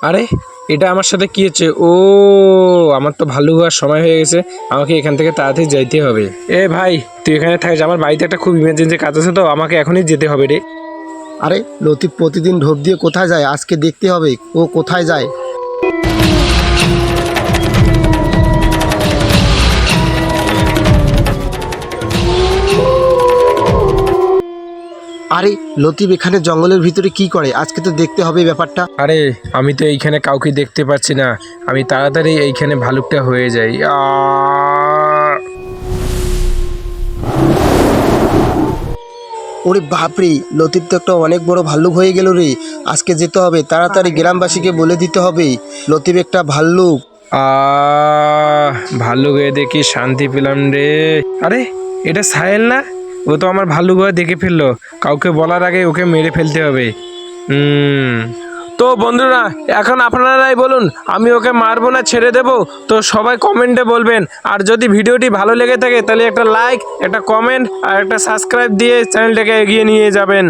আরে এটা আমার সাথে কি হচ্ছে? ও আমার তো ভালো হওয়ার সময় হয়ে গেছে, আমাকে এখান থেকে তাড়াতাড়ি যাইতে হবে। এ ভাই, তুই এখানে থাকিস, আমার বাড়িতে একটা খুব ইমার্জেন্সি কাজ আছে, তো আমাকে এখনই যেতে হবে রে। আরে লতিফ প্রতিদিন ঢোপ দিয়ে কোথায় যায়? আজকে দেখতে হবে ও কোথায় যায়। আরে লতিফ এখানে জঙ্গলের ভিতরে কি করে? আজকে তো দেখতে হবে ব্যাপারটা। আরে আমি তো এইখানে কাউকে দেখতে পাচ্ছি না, আমি তাড়াতাড়ি এইখানে ভালুকটা হয়ে যাই। ওরে বাপরে, লতিফ তো একটা অনেক বড় ভাল্লুক হয়ে গেল রে। আজকে যেতে হবে, তাড়াতাড়ি গ্রামবাসীকে বলে দিতে হবে লতিফ একটা ভাল্লুক। ভাল্লুক হয়ে দেখি শান্তি পেলাম রে। আরে এটা সাহেল না? ও তো আমার ভাল্লুক হয়ে দেখে ফেললো, কাউকে বলার আগে ওকে মেরে ফেলতে হবে। তো বন্ধুরা, এখন আপনারাই বলুন, আমি ওকে মারবো না ছেড়ে দেব? তো সবাই কমেন্টে বলবেন। আর যদি ভিডিওটি ভালো লেগে থাকে তাহলে একটা লাইক, একটা কমেন্ট আর একটা সাবস্ক্রাইব দিয়ে চ্যানেলটাকে এগিয়ে নিয়ে যাবেন।